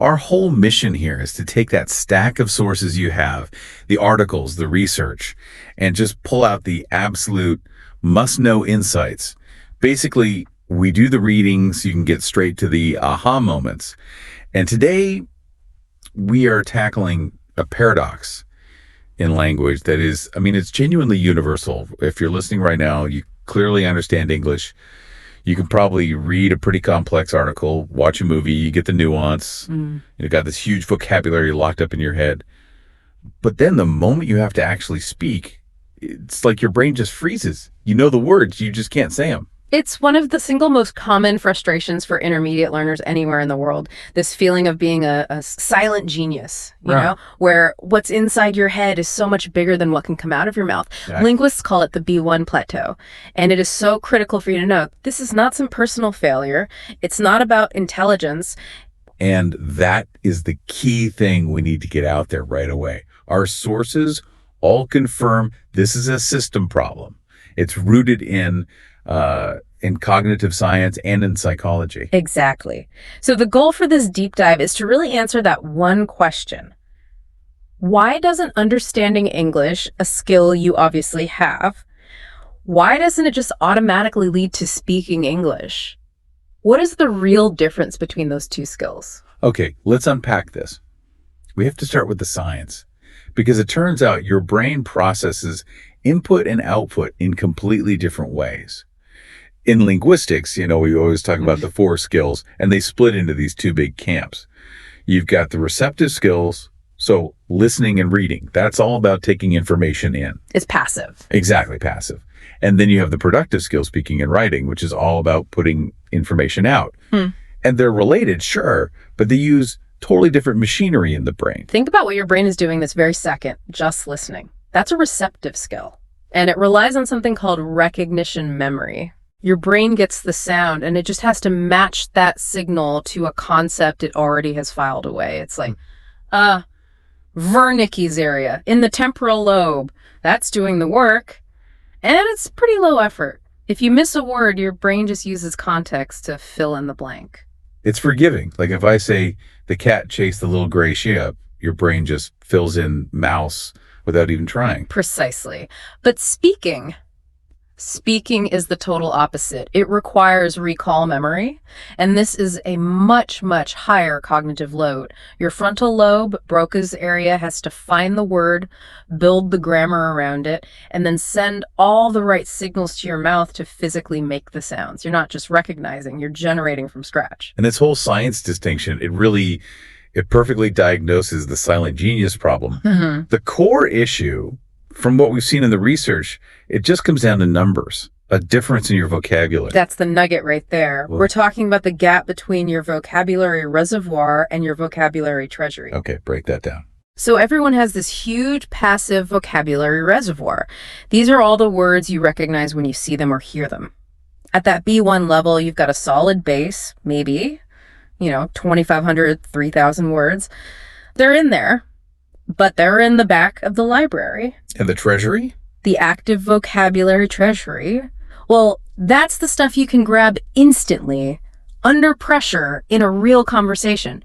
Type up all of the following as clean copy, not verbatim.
Our whole mission here is to take that stack of sources you have, the articles, the research, and just pull out the absolute must-know insights. Basically, we do the readings, you can get straight to the aha moments. And today, we are tackling a paradox in language that is, I mean, it's genuinely universal. If you're listening right now, you clearly understand English. You can probably read a pretty complex article, watch a movie, you get the nuance. You've got this huge vocabulary locked up in your head. But then the moment you have to actually speak, it's like your brain just freezes. You know the words, you just can't say them. It's one of the single most common frustrations for intermediate learners anywhere in the world, this feeling of being a silent genius, you know, where what's inside your head is so much bigger than what can come out of your mouth. Yeah. Linguists call it the B1 plateau. And it is so critical for you to know this is not some personal failure. It's not about intelligence. And that is the key thing we need to get out there right away. Our sources all confirm this is a system problem. It's rooted in cognitive science and in psychology. Exactly. So the goal for this deep dive is to really answer that one question. Why doesn't understanding English, a skill you obviously have, why doesn't it just automatically lead to speaking English? What is the real difference between those two skills? Okay, let's unpack this. We have to start with the science, because it turns out your brain processes input and output in completely different ways. In linguistics, you know, we always talk about the 4 skills, and they split into these 2 big camps. You've got the receptive skills, so listening and reading. That's all about taking information in. It's passive. Exactly, passive. And then you have the productive skills, speaking and writing, which is all about putting information out. And they're related, sure, but they use totally different machinery in the brain. Think about what your brain is doing this very second, just listening. That's a receptive skill. And it relies on something called recognition memory. Your brain gets the sound and it just has to match that signal to a concept it already has filed away. It's like, Wernicke's area in the temporal lobe. That's doing the work. And it's pretty low effort. If you miss a word, your brain just uses context to fill in the blank. It's forgiving. Like if I say the cat chased the little gray sheep, your brain just fills in mouse without even trying. Precisely. But speaking is the total opposite. It requires recall memory, and this is a much, much higher cognitive load. Your frontal lobe, Broca's area, has to find the word, build the grammar around it, and then send all the right signals to your mouth to physically make the sounds. You're not just recognizing, you're generating from scratch. And this whole science distinction, it perfectly diagnoses the silent genius problem. The core issue, from what we've seen in the research, it just comes down to numbers, a difference in your vocabulary. That's the nugget right there. We're talking about the gap between your vocabulary reservoir and your vocabulary treasury. Okay, break that down. So everyone has this huge passive vocabulary reservoir. These are all the words you recognize when you see them or hear them. At that B1 level, you've got a solid base, maybe, 2,500, 3,000 words. They're in there, but they're in the back of the library. And the treasury? The active vocabulary treasury. Well, that's the stuff you can grab instantly, under pressure, in a real conversation.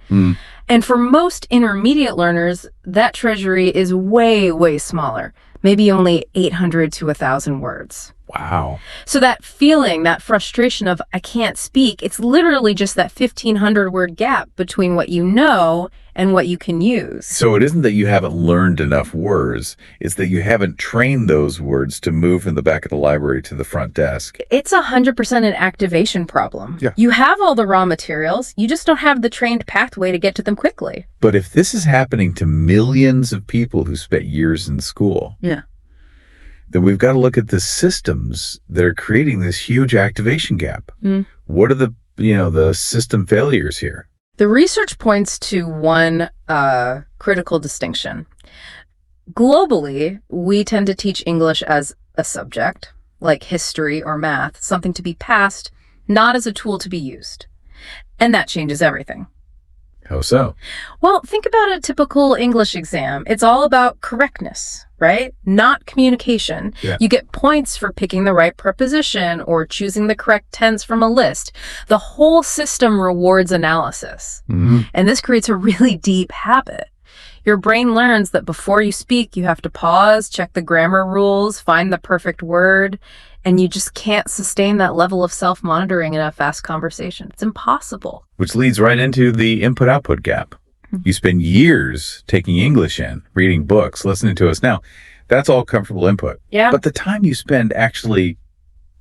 And for most intermediate learners, that treasury is way, way smaller. Maybe only 800 to 1,000 words. Wow. So that feeling, that frustration of I can't speak, it's literally just that 1,500 word gap between what you know and what you can use. So it isn't that you haven't learned enough words, it's that you haven't trained those words to move from the back of the library to the front desk. It's 100% an activation problem. Yeah. You have all the raw materials, you just don't have the trained pathway to get to them quickly. But if this is happening to millions of people who spent years in school, then we've got to look at the systems that are creating this huge activation gap. What are the system failures here? The research points to one critical distinction. Globally, we tend to teach English as a subject, like history or math, something to be passed, not as a tool to be used. And that changes everything. How so? Well, think about a typical English exam. It's all about correctness. right? Not communication. Yeah. You get points for picking the right preposition or choosing the correct tense from a list. The whole system rewards analysis. And this creates a really deep habit. Your brain learns that before you speak, you have to pause, check the grammar rules, find the perfect word, and you just can't sustain that level of self-monitoring in a fast conversation. It's impossible. Which leads right into the input-output gap. You spend years taking English in, reading books, listening to us. Now, that's all comfortable input. Yeah. But the time you spend actually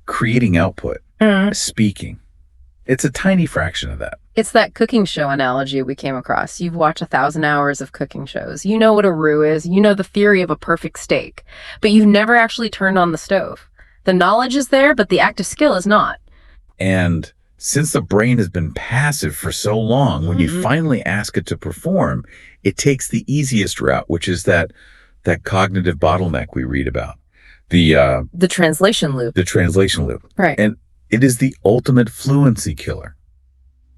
creating output, speaking, it's a tiny fraction of that. It's that cooking show analogy we came across. You've watched 1,000 hours of cooking shows. You know what a roux is. You know the theory of a perfect steak. But you've never actually turned on the stove. The knowledge is there, but the active skill is not. And since the brain has been passive for so long, when you finally ask it to perform, it takes the easiest route, which is that cognitive bottleneck we read about. The translation loop. The translation loop. Right. And it is the ultimate fluency killer.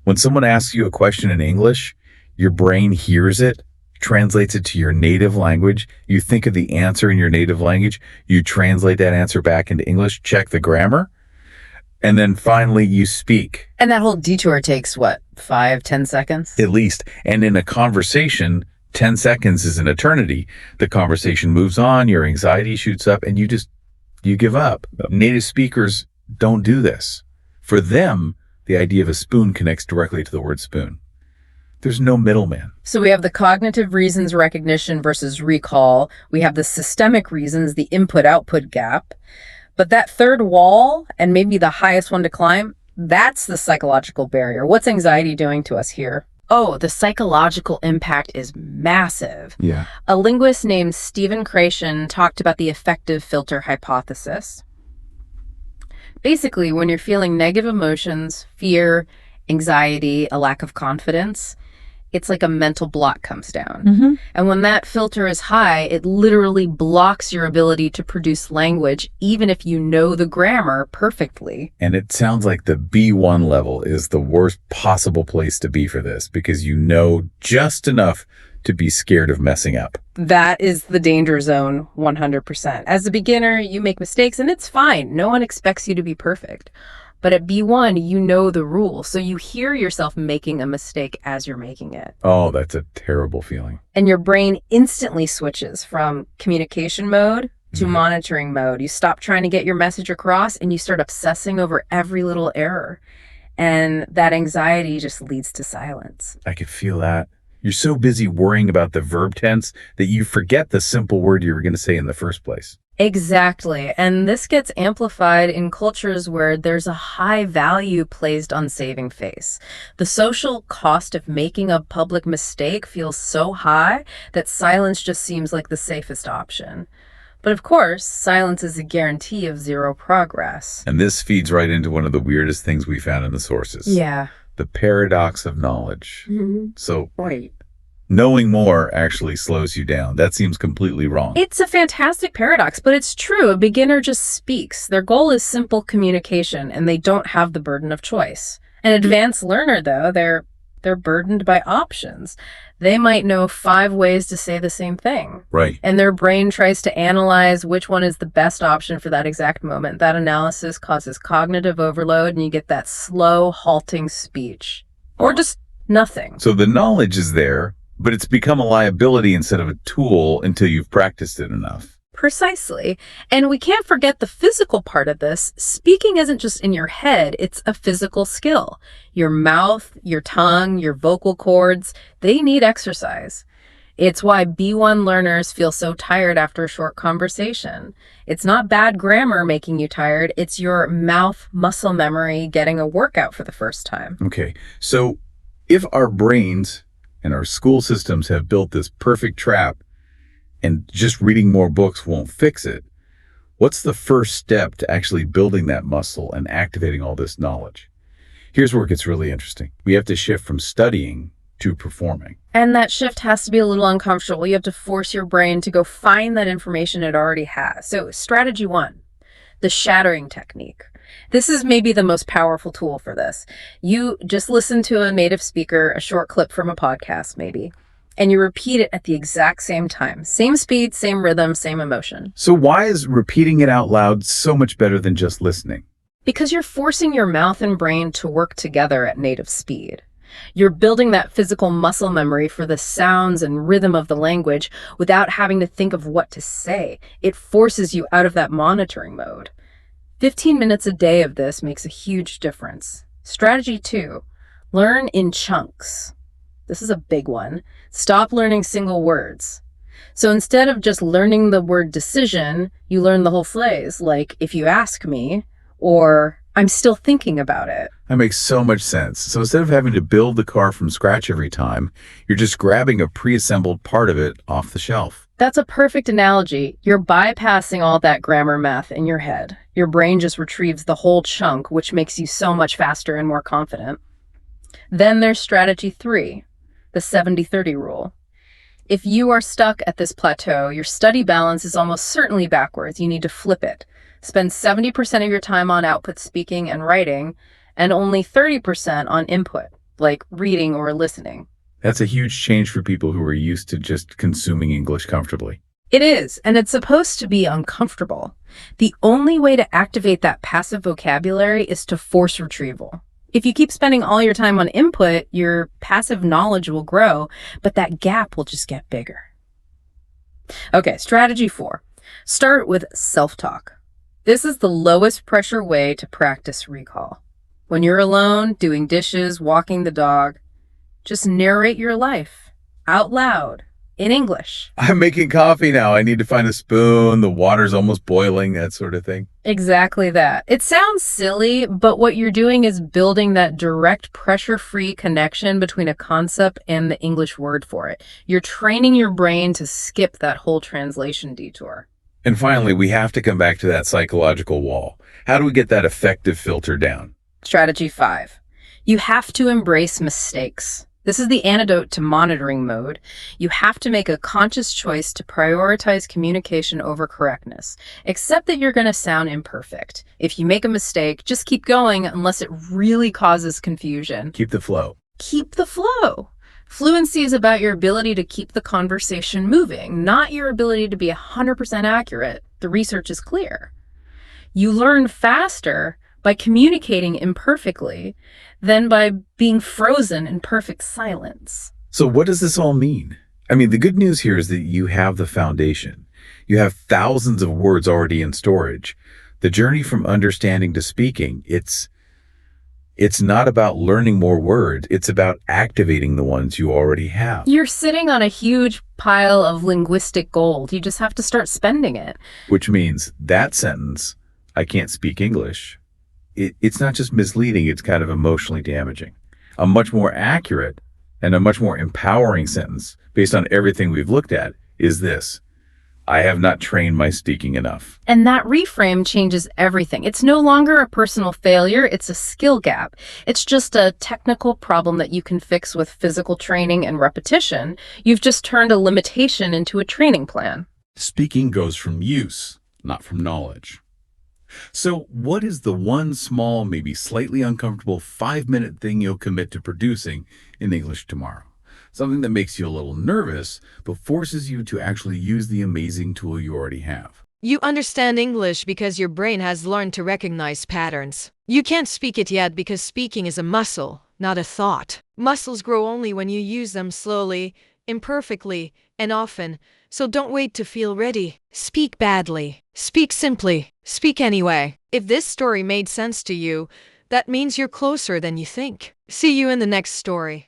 When someone asks you a question in English, your brain hears it, translates it to your native language. You think of the answer in your native language. You translate that answer back into English, check the grammar, and then finally you speak. And that whole detour takes, what, 5-10 seconds? At least. And in a conversation, 10 seconds is an eternity. The conversation moves on, your anxiety shoots up, and you give up. Native speakers don't do this. For them, the idea of a spoon connects directly to the word spoon. There's no middleman. So we have the cognitive reasons, recognition versus recall. We have the systemic reasons, the input-output gap. But that third wall, and maybe the highest one to climb, that's the psychological barrier. What's anxiety doing to us here? Oh, the psychological impact is massive. Yeah. A linguist named Stephen Krashen talked about the affective filter hypothesis. Basically, when you're feeling negative emotions, fear, anxiety, a lack of confidence, it's like a mental block comes down. And when that filter is high, it literally blocks your ability to produce language, even if you know the grammar perfectly. And it sounds like the B1 level is the worst possible place to be for this, because you know just enough to be scared of messing up. That is the danger zone, 100%. As a beginner, you make mistakes, and it's fine. No one expects you to be perfect. But at B1, you know the rules, so you hear yourself making a mistake as you're making it. Oh, that's a terrible feeling. And your brain instantly switches from communication mode to monitoring mode. You stop trying to get your message across, and you start obsessing over every little error. And that anxiety just leads to silence. I could feel that. You're so busy worrying about the verb tense that you forget the simple word you were going to say in the first place. Exactly. And this gets amplified in cultures where there's a high value placed on saving face. The social cost of making a public mistake feels so high that silence just seems like the safest option. But of course, silence is a guarantee of zero progress. And this feeds right into one of the weirdest things we found in the sources. Yeah. The paradox of knowledge. So Right. knowing more actually slows you down. That seems completely wrong. It's a fantastic paradox, but it's true. A beginner just speaks. Their goal is simple communication, and they don't have the burden of choice. An advanced learner, though, they're burdened by options. They might know 5 ways to say the same thing. Right. And their brain tries to analyze which one is the best option for that exact moment. That analysis causes cognitive overload, and you get that slow, halting speech. Or just nothing. So the knowledge is there, but it's become a liability instead of a tool until you've practiced it enough. Precisely. And we can't forget the physical part of this. Speaking isn't just in your head, it's a physical skill. Your mouth, your tongue, your vocal cords, they need exercise. It's why B1 learners feel so tired after a short conversation. It's not bad grammar making you tired, it's your mouth muscle memory getting a workout for the first time. Okay, so if our brains and our school systems have built this perfect trap and just reading more books won't fix it, what's the first step to actually building that muscle and activating all this knowledge? Here's where it gets really interesting. We have to shift from studying to performing. And that shift has to be a little uncomfortable. You have to force your brain to go find that information it already has. So strategy 1, the shattering technique. This is maybe the most powerful tool for this. You just listen to a native speaker, a short clip from a podcast maybe, and you repeat it at the exact same time. Same speed, same rhythm, same emotion. So why is repeating it out loud so much better than just listening? Because you're forcing your mouth and brain to work together at native speed. You're building that physical muscle memory for the sounds and rhythm of the language without having to think of what to say. It forces you out of that monitoring mode. 15 minutes a day of this makes a huge difference. Strategy 2, learn in chunks. This is a big one. Stop learning single words. So instead of just learning the word decision, you learn the whole phrase, like if you ask me, or I'm still thinking about it. That makes so much sense. So instead of having to build the car from scratch every time, you're just grabbing a pre-assembled part of it off the shelf. That's a perfect analogy. You're bypassing all that grammar math in your head. Your brain just retrieves the whole chunk, which makes you so much faster and more confident. Then there's strategy 3, the 70-30 rule. If you are stuck at this plateau, your study balance is almost certainly backwards. You need to flip it. Spend 70% of your time on output speaking and writing, and only 30% on input, like reading or listening. That's a huge change for people who are used to just consuming English comfortably. It is, and it's supposed to be uncomfortable. The only way to activate that passive vocabulary is to force retrieval. If you keep spending all your time on input, your passive knowledge will grow, but that gap will just get bigger. Okay, strategy 4. Start with self-talk. This is the lowest pressure way to practice recall. When you're alone, doing dishes, walking the dog, just narrate your life out loud in English. I'm making coffee now. I need to find a spoon. The water's almost boiling, that sort of thing. Exactly that. It sounds silly, but what you're doing is building that direct pressure-free connection between a concept and the English word for it. You're training your brain to skip that whole translation detour. And finally, we have to come back to that psychological wall. How do we get that effective filter down? Strategy 5. You have to embrace mistakes. This is the antidote to monitoring mode. You have to make a conscious choice to prioritize communication over correctness. Accept that you're going to sound imperfect. If you make a mistake, just keep going unless it really causes confusion. Keep the flow. Keep the flow. Fluency is about your ability to keep the conversation moving, not your ability to be 100% accurate. The research is clear. You learn faster by communicating imperfectly than by being frozen in perfect silence. So what does this all mean? I mean, the good news here is that you have the foundation. You have thousands of words already in storage. The journey from understanding to speaking, it's not about learning more words. It's about activating the ones you already have. You're sitting on a huge pile of linguistic gold. You just have to start spending it. Which means that sentence, I can't speak English, it's not just misleading, it's kind of emotionally damaging. A much more accurate and a much more empowering sentence, based on everything we've looked at, is this: I have not trained my speaking enough. And that reframe changes everything. It's no longer a personal failure, it's a skill gap. It's just a technical problem that you can fix with physical training and repetition. You've just turned a limitation into a training plan. Speaking goes from use, not from knowledge. So what is the one small, maybe slightly uncomfortable 5-minute thing you'll commit to producing in English tomorrow? Something that makes you a little nervous, but forces you to actually use the amazing tool you already have. You understand English because your brain has learned to recognize patterns. You can't speak it yet because speaking is a muscle, not a thought. Muscles grow only when you use them slowly, imperfectly, and often. So don't wait to feel ready. Speak badly. Speak simply. Speak anyway. If this story made sense to you, that means you're closer than you think. See you in the next story.